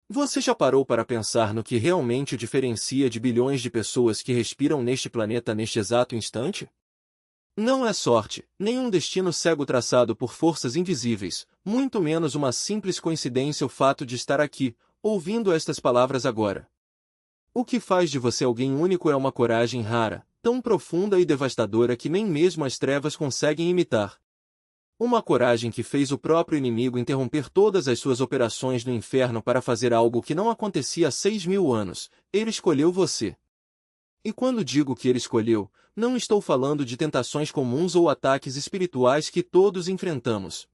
Você já parou para pensar no que realmente o diferencia de bilhões de pessoas que respiram neste planeta neste exato instante? Não é sorte, nem um destino cego traçado por forças invisíveis, muito menos uma simples coincidência o fato de estar aqui, ouvindo estas palavras agora. O que faz de você alguém único é uma coragem rara, tão profunda e devastadora que nem mesmo as trevas conseguem imitar. Uma coragem que fez o próprio inimigo interromper todas as suas operações no inferno para fazer algo que não acontecia há 6.000 anos. Ele escolheu você. E quando digo que ele escolheu, não estou falando de tentações comuns ou ataques espirituais que todos enfrentamos.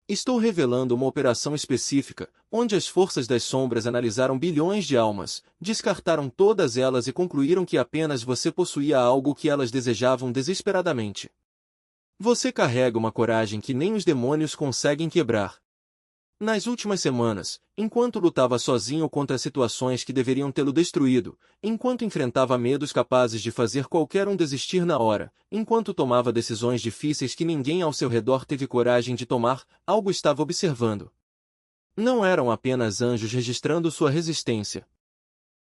Estou revelando uma operação específica, onde as forças das sombras analisaram bilhões de almas, descartaram todas elas e concluíram que apenas você possuía algo que elas desejavam desesperadamente. Você carrega uma coragem que nem os demônios conseguem quebrar. Nas últimas semanas, enquanto lutava sozinho contra situações que deveriam tê-lo destruído, enquanto enfrentava medos capazes de fazer qualquer um desistir na hora, enquanto tomava decisões difíceis que ninguém ao seu redor teve coragem de tomar, algo estava observando. Não eram apenas anjos registrando sua resistência.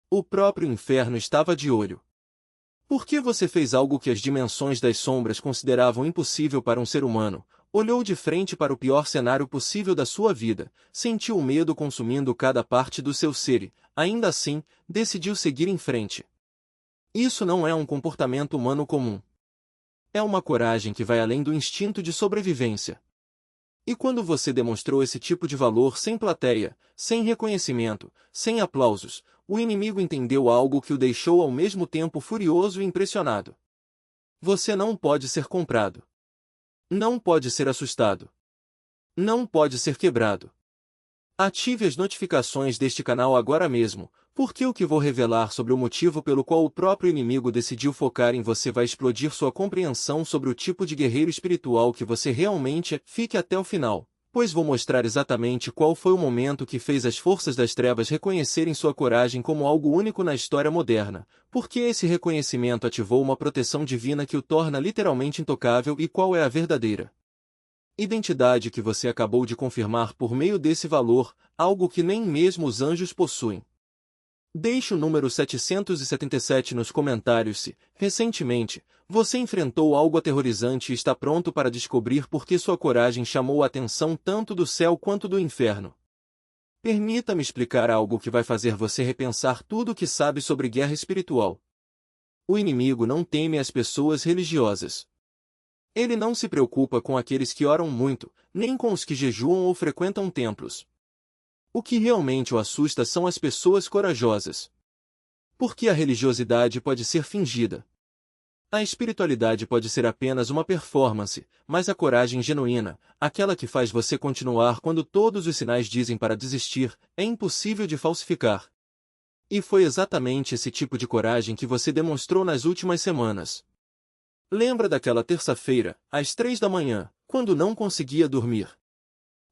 O próprio inferno estava de olho. Por que você fez algo que as dimensões das sombras consideravam impossível para um ser humano? Olhou de frente para o pior cenário possível da sua vida, sentiu o medo consumindo cada parte do seu ser e, ainda assim, decidiu seguir em frente. Isso não é um comportamento humano comum. É uma coragem que vai além do instinto de sobrevivência. E quando você demonstrou esse tipo de valor sem plateia, sem reconhecimento, sem aplausos, o inimigo entendeu algo que o deixou ao mesmo tempo furioso e impressionado. Você não pode ser comprado. Não pode ser assustado. Não pode ser quebrado. Ative as notificações deste canal agora mesmo, porque o que vou revelar sobre o motivo pelo qual o próprio inimigo decidiu focar em você vai explodir sua compreensão sobre o tipo de guerreiro espiritual que você realmente é. Fique até o final, pois vou mostrar exatamente qual foi o momento que fez as forças das trevas reconhecerem sua coragem como algo único na história moderna, porque esse reconhecimento ativou uma proteção divina que o torna literalmente intocável e qual é a verdadeira identidade que você acabou de confirmar por meio desse valor, algo que nem mesmo os anjos possuem. Deixe o número 777 nos comentários se, recentemente, você enfrentou algo aterrorizante e está pronto para descobrir por que sua coragem chamou a atenção tanto do céu quanto do inferno. Permita-me explicar algo que vai fazer você repensar tudo o que sabe sobre guerra espiritual. O inimigo não teme as pessoas religiosas. Ele não se preocupa com aqueles que oram muito, nem com os que jejuam ou frequentam templos. O que realmente o assusta são as pessoas corajosas. Porque a religiosidade pode ser fingida. A espiritualidade pode ser apenas uma performance, mas a coragem genuína, aquela que faz você continuar quando todos os sinais dizem para desistir, é impossível de falsificar. E foi exatamente esse tipo de coragem que você demonstrou nas últimas semanas. Lembra daquela terça-feira, às 3 da manhã, quando não conseguia dormir?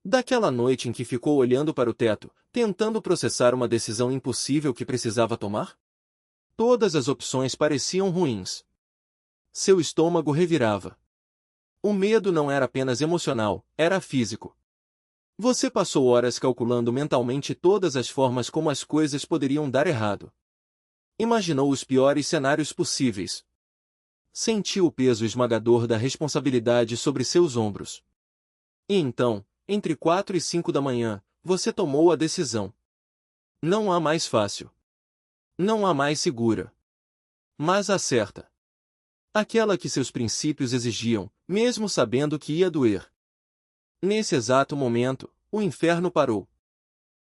Daquela noite em que ficou olhando para o teto, tentando processar uma decisão impossível que precisava tomar? Todas as opções pareciam ruins. Seu estômago revirava. O medo não era apenas emocional, era físico. Você passou horas calculando mentalmente todas as formas como as coisas poderiam dar errado. Imaginou os piores cenários possíveis. Sentiu o peso esmagador da responsabilidade sobre seus ombros. E então, entre 4 e 5 da manhã, você tomou a decisão. Não há mais fácil. Não há mais segura. Mas a certa. Aquela que seus princípios exigiam, mesmo sabendo que ia doer. Nesse exato momento, o inferno parou.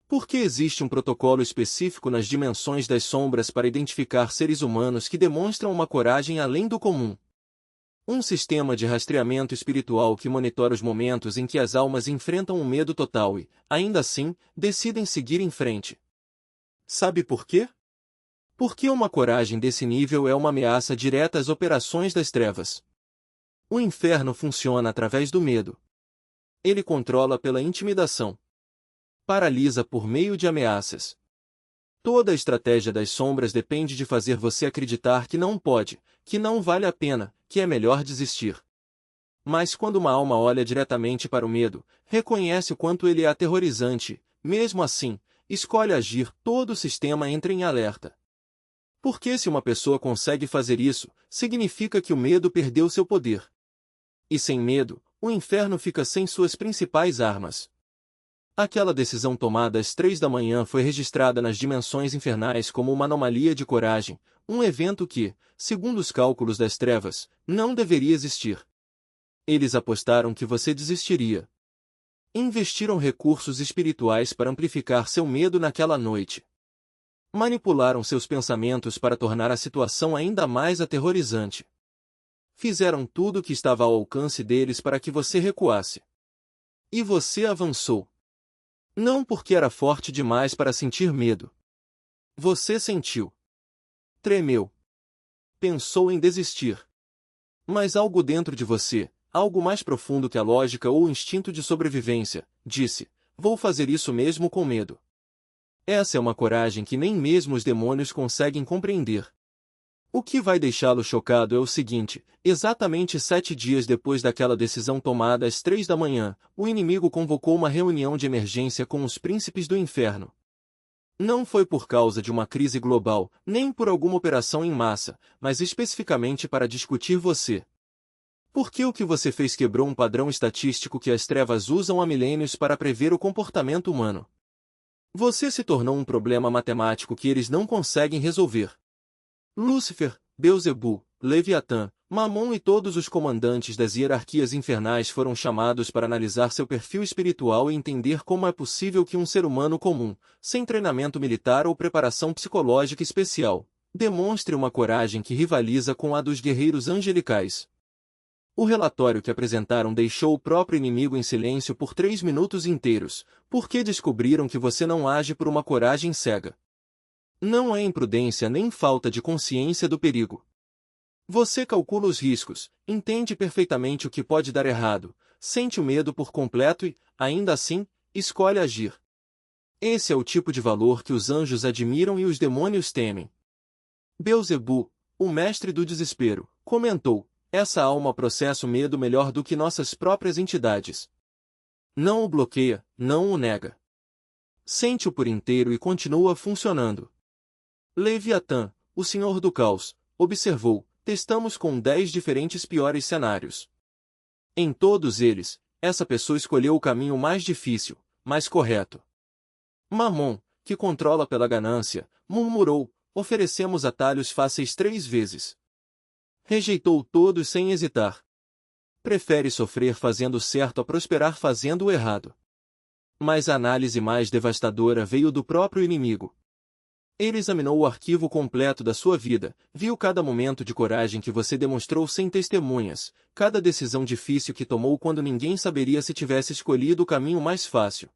Porque existe um protocolo específico nas dimensões das sombras para identificar seres humanos que demonstram uma coragem além do comum. Um sistema de rastreamento espiritual que monitora os momentos em que as almas enfrentam um medo total e, ainda assim, decidem seguir em frente. Sabe por quê? Porque uma coragem desse nível é uma ameaça direta às operações das trevas. O inferno funciona através do medo. Ele controla pela intimidação. Paralisa por meio de ameaças. Toda a estratégia das sombras depende de fazer você acreditar que não pode, que não vale a pena, que é melhor desistir. Mas quando uma alma olha diretamente para o medo, reconhece o quanto ele é aterrorizante, mesmo assim, escolhe agir, todo o sistema entra em alerta. Porque se uma pessoa consegue fazer isso, significa que o medo perdeu seu poder. E sem medo, o inferno fica sem suas principais armas. Aquela decisão tomada às 3 da manhã foi registrada nas dimensões infernais como uma anomalia de coragem, um evento que, segundo os cálculos das trevas, não deveria existir. Eles apostaram que você desistiria. Investiram recursos espirituais para amplificar seu medo naquela noite. Manipularam seus pensamentos para tornar a situação ainda mais aterrorizante. Fizeram tudo o que estava ao alcance deles para que você recuasse. E você avançou. Não porque era forte demais para sentir medo. Você sentiu. Tremeu. Pensou em desistir. Mas algo dentro de você, algo mais profundo que a lógica ou o instinto de sobrevivência, disse: vou fazer isso mesmo com medo. Essa é uma coragem que nem mesmo os demônios conseguem compreender. O que vai deixá-lo chocado é o seguinte: exatamente 7 dias depois daquela decisão tomada às 3 da manhã, o inimigo convocou uma reunião de emergência com os príncipes do inferno. Não foi por causa de uma crise global, nem por alguma operação em massa, mas especificamente para discutir você. Porque o que você fez quebrou um padrão estatístico que as trevas usam há milênios para prever o comportamento humano. Você se tornou um problema matemático que eles não conseguem resolver. Lúcifer, Beelzebul, Leviatã, Mamon e todos os comandantes das hierarquias infernais foram chamados para analisar seu perfil espiritual e entender como é possível que um ser humano comum, sem treinamento militar ou preparação psicológica especial, demonstre uma coragem que rivaliza com a dos guerreiros angelicais. O relatório que apresentaram deixou o próprio inimigo em silêncio por 3 minutos inteiros, porque descobriram que você não age por uma coragem cega. Não é imprudência nem falta de consciência do perigo. Você calcula os riscos, entende perfeitamente o que pode dar errado, sente o medo por completo e, ainda assim, escolhe agir. Esse é o tipo de valor que os anjos admiram e os demônios temem. Beelzebul, o mestre do desespero, comentou: essa alma processa o medo melhor do que nossas próprias entidades. Não o bloqueia, não o nega. Sente-o por inteiro e continua funcionando. Leviatã, o senhor do caos, observou: testamos com 10 diferentes piores cenários. Em todos eles, essa pessoa escolheu o caminho mais difícil, mais correto. Mamon, que controla pela ganância, murmurou: oferecemos atalhos fáceis 3 vezes. Rejeitou todos sem hesitar. Prefere sofrer fazendo o certo a prosperar fazendo o errado. Mas a análise mais devastadora veio do próprio inimigo. Ele examinou o arquivo completo da sua vida, viu cada momento de coragem que você demonstrou sem testemunhas, cada decisão difícil que tomou quando ninguém saberia se tivesse escolhido o caminho mais fácil.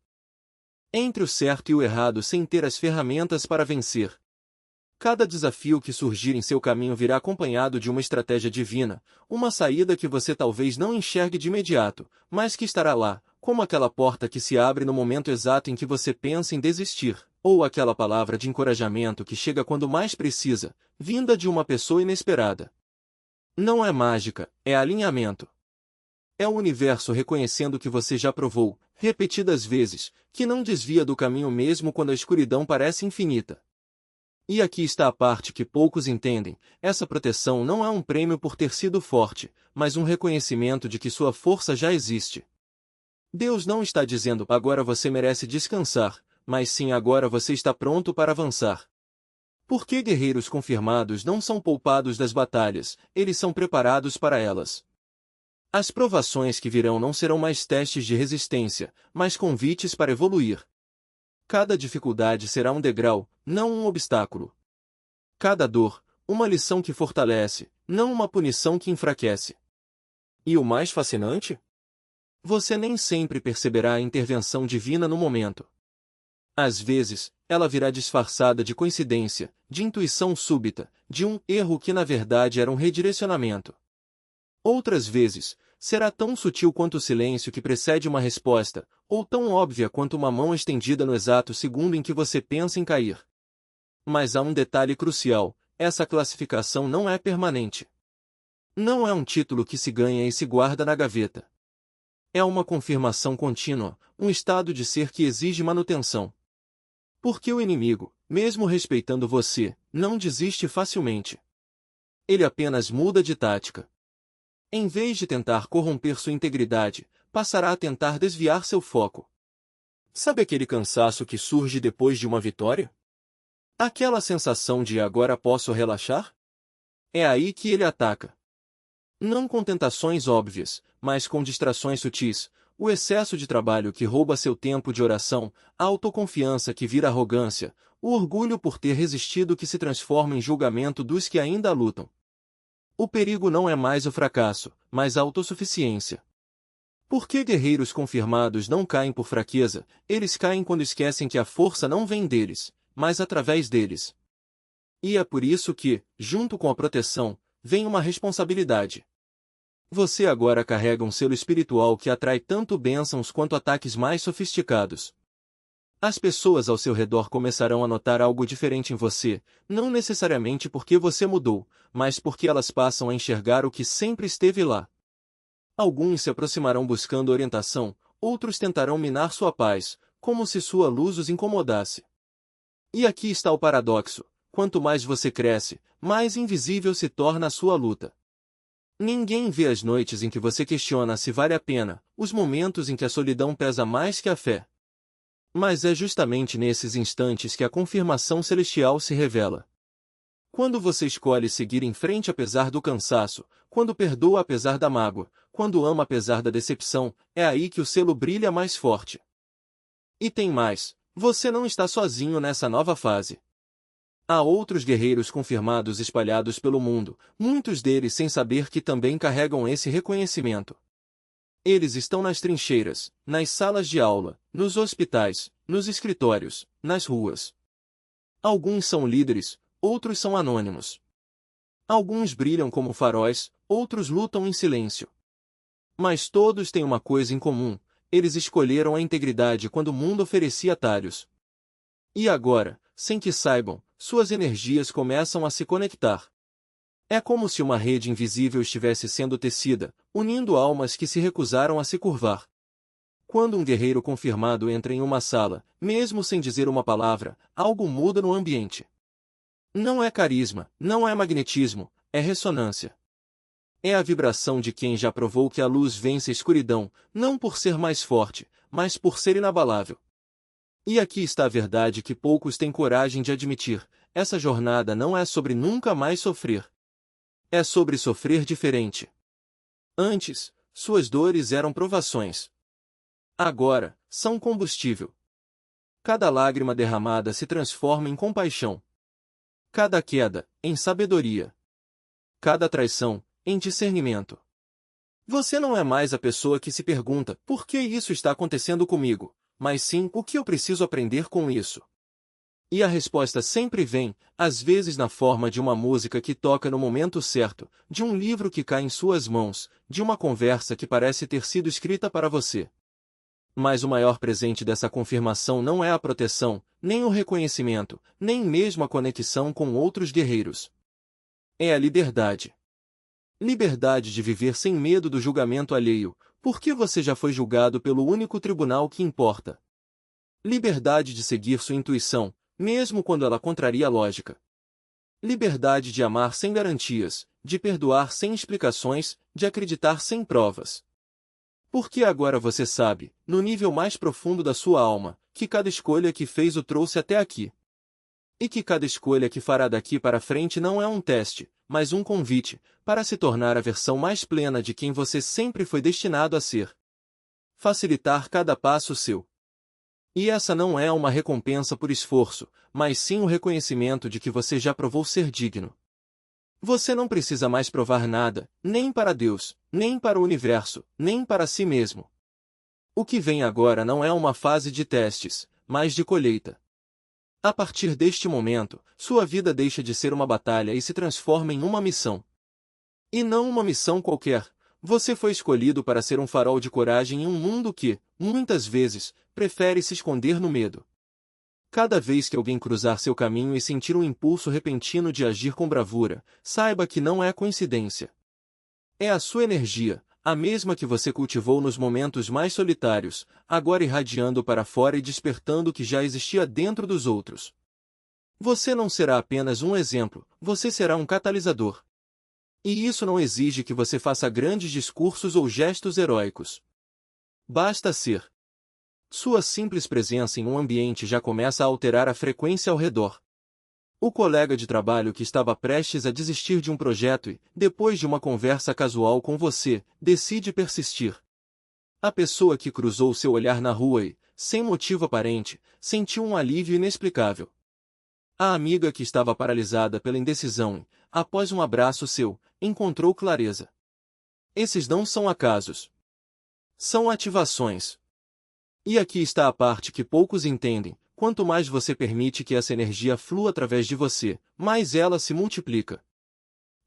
Entre o certo e o errado sem ter as ferramentas para vencer. Cada desafio que surgir em seu caminho virá acompanhado de uma estratégia divina, uma saída que você talvez não enxergue de imediato, mas que estará lá, como aquela porta que se abre no momento exato em que você pensa em desistir, ou aquela palavra de encorajamento que chega quando mais precisa, vinda de uma pessoa inesperada. Não é mágica, é alinhamento. É o universo reconhecendo que você já provou, repetidas vezes, que não desvia do caminho mesmo quando a escuridão parece infinita. E aqui está a parte que poucos entendem: essa proteção não é um prêmio por ter sido forte, mas um reconhecimento de que sua força já existe. Deus não está dizendo: agora você merece descansar, mas sim: agora você está pronto para avançar. Porque guerreiros confirmados não são poupados das batalhas, eles são preparados para elas. As provações que virão não serão mais testes de resistência, mas convites para evoluir. Cada dificuldade será um degrau, não um obstáculo. Cada dor, uma lição que fortalece, não uma punição que enfraquece. E o mais fascinante? Você nem sempre perceberá a intervenção divina no momento. Às vezes, ela virá disfarçada de coincidência, de intuição súbita, de um erro que na verdade era um redirecionamento. Outras vezes, será tão sutil quanto o silêncio que precede uma resposta, ou tão óbvia quanto uma mão estendida no exato segundo em que você pensa em cair. Mas há um detalhe crucial: essa classificação não é permanente. Não é um título que se ganha e se guarda na gaveta. É uma confirmação contínua, um estado de ser que exige manutenção. Porque o inimigo, mesmo respeitando você, não desiste facilmente. Ele apenas muda de tática. Em vez de tentar corromper sua integridade, passará a tentar desviar seu foco. Sabe aquele cansaço que surge depois de uma vitória? Aquela sensação de agora posso relaxar? É aí que ele ataca. Não com tentações óbvias, mas com distrações sutis, o excesso de trabalho que rouba seu tempo de oração, a autoconfiança que vira arrogância, o orgulho por ter resistido que se transforma em julgamento dos que ainda lutam. O perigo não é mais o fracasso, mas a autossuficiência. Por que guerreiros confirmados não caem por fraqueza? Eles caem quando esquecem que a força não vem deles, mas através deles. E é por isso que, junto com a proteção, vem uma responsabilidade. Você agora carrega um selo espiritual que atrai tanto bênçãos quanto ataques mais sofisticados. As pessoas ao seu redor começarão a notar algo diferente em você, não necessariamente porque você mudou, mas porque elas passam a enxergar o que sempre esteve lá. Alguns se aproximarão buscando orientação, outros tentarão minar sua paz, como se sua luz os incomodasse. E aqui está o paradoxo: quanto mais você cresce, mais invisível se torna a sua luta. Ninguém vê as noites em que você questiona se vale a pena, os momentos em que a solidão pesa mais que a fé. Mas é justamente nesses instantes que a confirmação celestial se revela. Quando você escolhe seguir em frente apesar do cansaço, quando perdoa apesar da mágoa, quando ama apesar da decepção, é aí que o selo brilha mais forte. E tem mais, você não está sozinho nessa nova fase. Há outros guerreiros confirmados espalhados pelo mundo, muitos deles sem saber que também carregam esse reconhecimento. Eles estão nas trincheiras, nas salas de aula, nos hospitais, nos escritórios, nas ruas. Alguns são líderes, outros são anônimos. Alguns brilham como faróis, outros lutam em silêncio. Mas todos têm uma coisa em comum: eles escolheram a integridade quando o mundo oferecia atalhos. E agora, sem que saibam, suas energias começam a se conectar. É como se uma rede invisível estivesse sendo tecida, unindo almas que se recusaram a se curvar. Quando um guerreiro confirmado entra em uma sala, mesmo sem dizer uma palavra, algo muda no ambiente. Não é carisma, não é magnetismo, é ressonância. É a vibração de quem já provou que a luz vence a escuridão, não por ser mais forte, mas por ser inabalável. E aqui está a verdade que poucos têm coragem de admitir: essa jornada não é sobre nunca mais sofrer. É sobre sofrer diferente. Antes, suas dores eram provações. Agora, são combustível. Cada lágrima derramada se transforma em compaixão. Cada queda, em sabedoria. Cada traição, em discernimento. Você não é mais a pessoa que se pergunta: por que isso está acontecendo comigo? Mas sim: o que eu preciso aprender com isso? E a resposta sempre vem, às vezes na forma de uma música que toca no momento certo, de um livro que cai em suas mãos, de uma conversa que parece ter sido escrita para você. Mas o maior presente dessa confirmação não é a proteção, nem o reconhecimento, nem mesmo a conexão com outros guerreiros. É a liberdade. Liberdade de viver sem medo do julgamento alheio, porque você já foi julgado pelo único tribunal que importa. Liberdade de seguir sua intuição, mesmo quando ela contraria a lógica. Liberdade de amar sem garantias, de perdoar sem explicações, de acreditar sem provas. Porque agora você sabe, no nível mais profundo da sua alma, que cada escolha que fez o trouxe até aqui. E que cada escolha que fará daqui para frente não é um teste, mas um convite, para se tornar a versão mais plena de quem você sempre foi destinado a ser. Facilitar cada passo seu. E essa não é uma recompensa por esforço, mas sim o reconhecimento de que você já provou ser digno. Você não precisa mais provar nada, nem para Deus, nem para o universo, nem para si mesmo. O que vem agora não é uma fase de testes, mas de colheita. A partir deste momento, sua vida deixa de ser uma batalha e se transforma em uma missão. E não uma missão qualquer. Você foi escolhido para ser um farol de coragem em um mundo que, muitas vezes, prefere se esconder no medo. Cada vez que alguém cruzar seu caminho e sentir um impulso repentino de agir com bravura, saiba que não é coincidência. É a sua energia, A mesma que você cultivou nos momentos mais solitários, agora irradiando para fora e despertando o que já existia dentro dos outros. Você não será apenas um exemplo, você será um catalisador. E isso não exige que você faça grandes discursos ou gestos heróicos. Basta ser. Sua simples presença em um ambiente já começa a alterar a frequência ao redor. O colega de trabalho que estava prestes a desistir de um projeto e, depois de uma conversa casual com você, decide persistir. A pessoa que cruzou seu olhar na rua e, sem motivo aparente, sentiu um alívio inexplicável. A amiga que estava paralisada pela indecisão e, após um abraço seu, encontrou clareza. Esses não são acasos. São ativações. E aqui está a parte que poucos entendem: quanto mais você permite que essa energia flua através de você, mais ela se multiplica.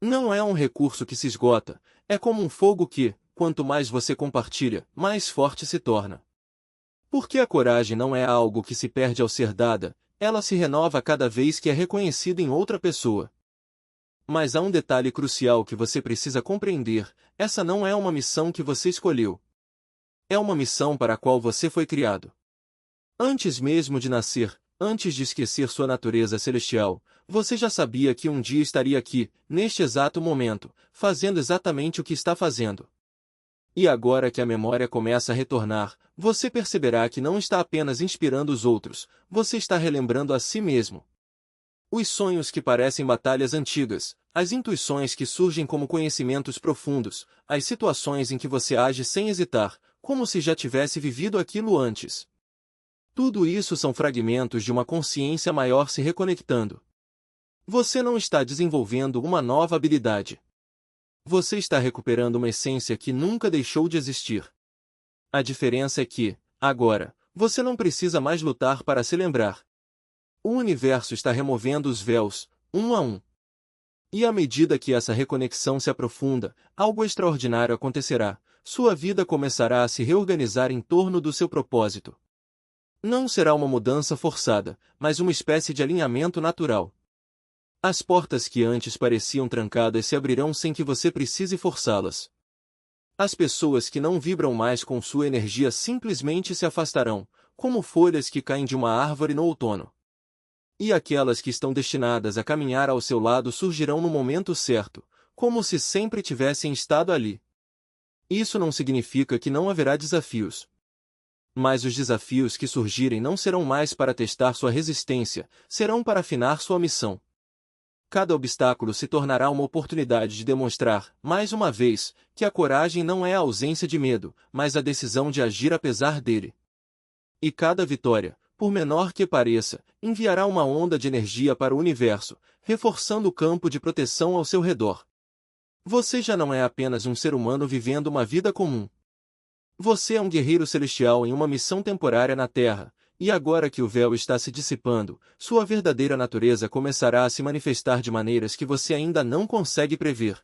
Não é um recurso que se esgota, é como um fogo que, quanto mais você compartilha, mais forte se torna. Porque a coragem não é algo que se perde ao ser dada, ela se renova cada vez que é reconhecida em outra pessoa. Mas há um detalhe crucial que você precisa compreender: essa não é uma missão que você escolheu. É uma missão para a qual você foi criado. Antes mesmo de nascer, antes de esquecer sua natureza celestial, você já sabia que um dia estaria aqui, neste exato momento, fazendo exatamente o que está fazendo. E agora que a memória começa a retornar, você perceberá que não está apenas inspirando os outros, você está relembrando a si mesmo. Os sonhos que parecem batalhas antigas, as intuições que surgem como conhecimentos profundos, as situações em que você age sem hesitar, como se já tivesse vivido aquilo antes. Tudo isso são fragmentos de uma consciência maior se reconectando. Você não está desenvolvendo uma nova habilidade. Você está recuperando uma essência que nunca deixou de existir. A diferença é que, agora, você não precisa mais lutar para se lembrar. O universo está removendo os véus, um a um. E à medida que essa reconexão se aprofunda, algo extraordinário acontecerá. Sua vida começará a se reorganizar em torno do seu propósito. Não será uma mudança forçada, mas uma espécie de alinhamento natural. As portas que antes pareciam trancadas se abrirão sem que você precise forçá-las. As pessoas que não vibram mais com sua energia simplesmente se afastarão, como folhas que caem de uma árvore no outono. E aquelas que estão destinadas a caminhar ao seu lado surgirão no momento certo, como se sempre tivessem estado ali. Isso não significa que não haverá desafios. Mas os desafios que surgirem não serão mais para testar sua resistência, serão para afinar sua missão. Cada obstáculo se tornará uma oportunidade de demonstrar, mais uma vez, que a coragem não é a ausência de medo, mas a decisão de agir apesar dele. E cada vitória, por menor que pareça, enviará uma onda de energia para o universo, reforçando o campo de proteção ao seu redor. Você já não é apenas um ser humano vivendo uma vida comum. Você é um guerreiro celestial em uma missão temporária na Terra, e agora que o véu está se dissipando, sua verdadeira natureza começará a se manifestar de maneiras que você ainda não consegue prever.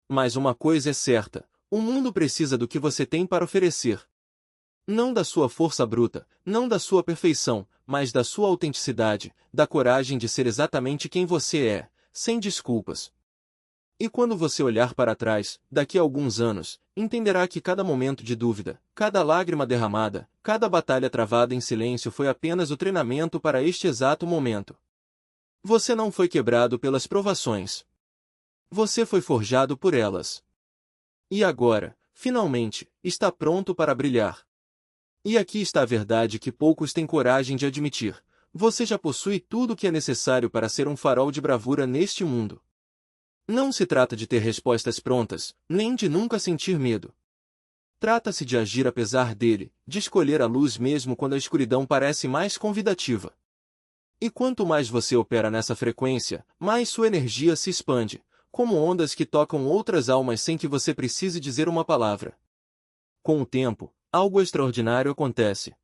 Mas uma coisa é certa: o mundo precisa do que você tem para oferecer. Não da sua força bruta, não da sua perfeição, mas da sua autenticidade, da coragem de ser exatamente quem você é, sem desculpas. E quando você olhar para trás, daqui a alguns anos, entenderá que cada momento de dúvida, cada lágrima derramada, cada batalha travada em silêncio foi apenas o treinamento para este exato momento. Você não foi quebrado pelas provações. Você foi forjado por elas. E agora, finalmente, está pronto para brilhar. E aqui está a verdade que poucos têm coragem de admitir: você já possui tudo o que é necessário para ser um farol de bravura neste mundo. Não se trata de ter respostas prontas, nem de nunca sentir medo. Trata-se de agir apesar dele, de escolher a luz mesmo quando a escuridão parece mais convidativa. E quanto mais você opera nessa frequência, mais sua energia se expande, como ondas que tocam outras almas sem que você precise dizer uma palavra. Com o tempo, algo extraordinário acontece.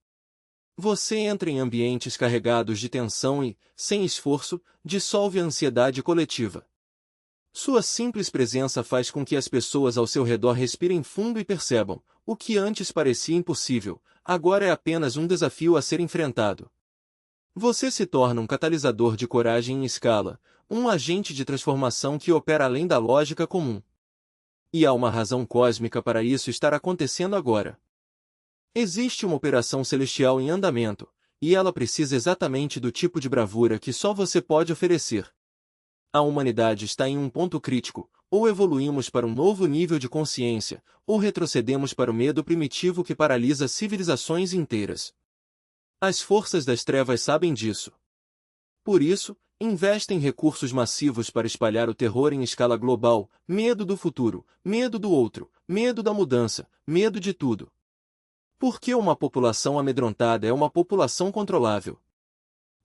Você entra em ambientes carregados de tensão e, sem esforço, dissolve a ansiedade coletiva. Sua simples presença faz com que as pessoas ao seu redor respirem fundo e percebam: o que antes parecia impossível, agora é apenas um desafio a ser enfrentado. Você se torna um catalisador de coragem em escala, um agente de transformação que opera além da lógica comum. E há uma razão cósmica para isso estar acontecendo agora. Existe uma operação celestial em andamento, e ela precisa exatamente do tipo de bravura que só você pode oferecer. A humanidade está em um ponto crítico, ou evoluímos para um novo nível de consciência, ou retrocedemos para o medo primitivo que paralisa civilizações inteiras. As forças das trevas sabem disso. Por isso, investem recursos massivos para espalhar o terror em escala global, medo do futuro, medo do outro, medo da mudança, medo de tudo. Porque uma população amedrontada é uma população controlável.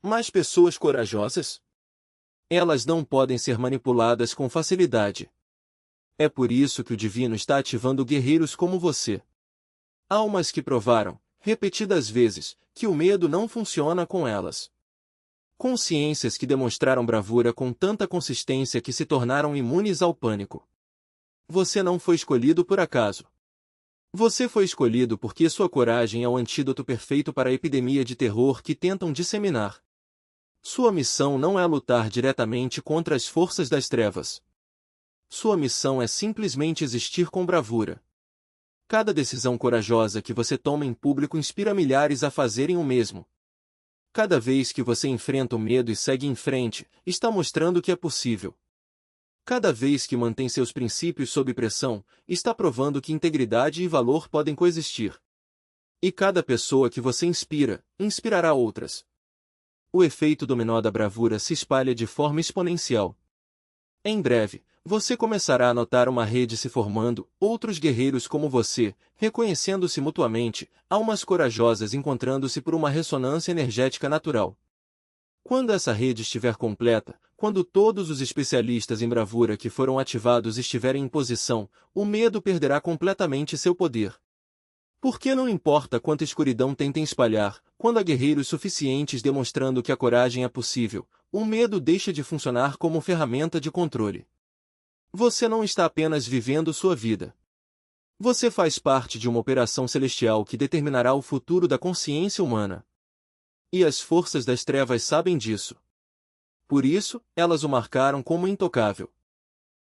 Mas pessoas corajosas? Elas não podem ser manipuladas com facilidade. É por isso que o divino está ativando guerreiros como você. Almas que provaram, repetidas vezes, que o medo não funciona com elas. Consciências que demonstraram bravura com tanta consistência que se tornaram imunes ao pânico. Você não foi escolhido por acaso. Você foi escolhido porque sua coragem é o antídoto perfeito para a epidemia de terror que tentam disseminar. Sua missão não é lutar diretamente contra as forças das trevas. Sua missão é simplesmente existir com bravura. Cada decisão corajosa que você toma em público inspira milhares a fazerem o mesmo. Cada vez que você enfrenta o medo e segue em frente, está mostrando que é possível. Cada vez que mantém seus princípios sob pressão, está provando que integridade e valor podem coexistir. E cada pessoa que você inspira, inspirará outras. O efeito dominó da bravura se espalha de forma exponencial. Em breve, você começará a notar uma rede se formando, outros guerreiros como você, reconhecendo-se mutuamente, almas corajosas encontrando-se por uma ressonância energética natural. Quando essa rede estiver completa, quando todos os especialistas em bravura que foram ativados estiverem em posição, o medo perderá completamente seu poder. Porque não importa quanta escuridão tentem espalhar, quando há guerreiros suficientes demonstrando que a coragem é possível, o medo deixa de funcionar como ferramenta de controle. Você não está apenas vivendo sua vida. Você faz parte de uma operação celestial que determinará o futuro da consciência humana. E as forças das trevas sabem disso. Por isso, elas o marcaram como intocável.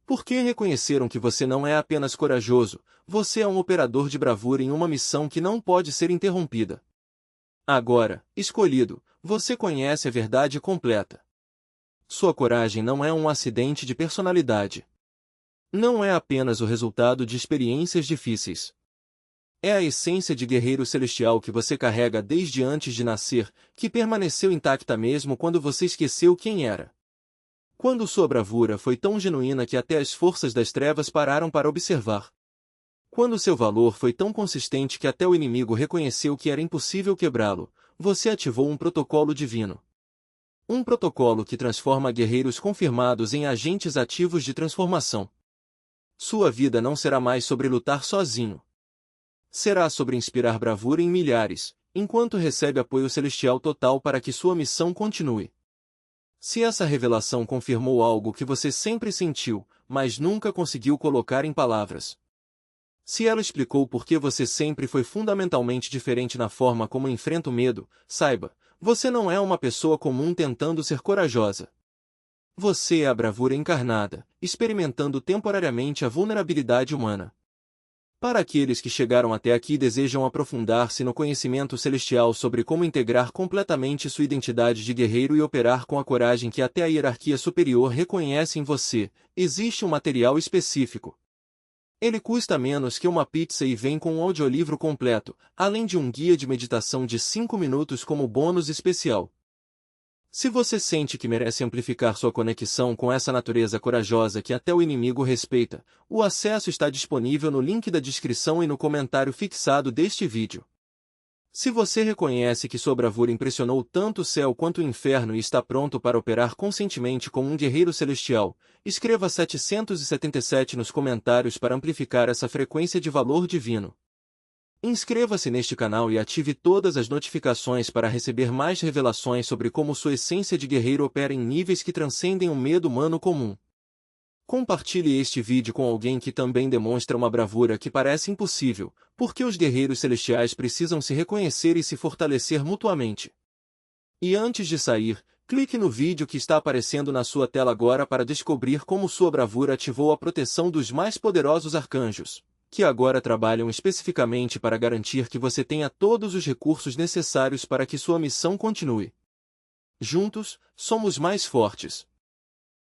Porque reconheceram que você não é apenas corajoso, você é um operador de bravura em uma missão que não pode ser interrompida. Agora, escolhido, você conhece a verdade completa. Sua coragem não é um acidente de personalidade. Não é apenas o resultado de experiências difíceis. É a essência de guerreiro celestial que você carrega desde antes de nascer, que permaneceu intacta mesmo quando você esqueceu quem era. Quando sua bravura foi tão genuína que até as forças das trevas pararam para observar. Quando seu valor foi tão consistente que até o inimigo reconheceu que era impossível quebrá-lo, você ativou um protocolo divino. Um protocolo que transforma guerreiros confirmados em agentes ativos de transformação. Sua vida não será mais sobre lutar sozinho. Será sobre inspirar bravura em milhares, enquanto recebe apoio celestial total para que sua missão continue. Se essa revelação confirmou algo que você sempre sentiu, mas nunca conseguiu colocar em palavras. Se ela explicou por que você sempre foi fundamentalmente diferente na forma como enfrenta o medo, saiba, você não é uma pessoa comum tentando ser corajosa. Você é a bravura encarnada, experimentando temporariamente a vulnerabilidade humana. Para aqueles que chegaram até aqui e desejam aprofundar-se no conhecimento celestial sobre como integrar completamente sua identidade de guerreiro e operar com a coragem que até a hierarquia superior reconhece em você, existe um material específico. Ele custa menos que uma pizza e vem com um audiolivro completo, além de um guia de meditação de 5 minutos como bônus especial. Se você sente que merece amplificar sua conexão com essa natureza corajosa que até o inimigo respeita, o acesso está disponível no link da descrição e no comentário fixado deste vídeo. Se você reconhece que sua bravura impressionou tanto o céu quanto o inferno e está pronto para operar conscientemente como um guerreiro celestial, escreva 777 nos comentários para amplificar essa frequência de valor divino. Inscreva-se neste canal e ative todas as notificações para receber mais revelações sobre como sua essência de guerreiro opera em níveis que transcendem o medo humano comum. Compartilhe este vídeo com alguém que também demonstra uma bravura que parece impossível, porque os guerreiros celestiais precisam se reconhecer e se fortalecer mutuamente. E antes de sair, Clique no vídeo que está aparecendo na sua tela agora para descobrir como sua bravura ativou a proteção dos mais poderosos arcanjos, que agora trabalham especificamente para garantir que você tenha todos os recursos necessários para que sua missão continue. Juntos, somos mais fortes.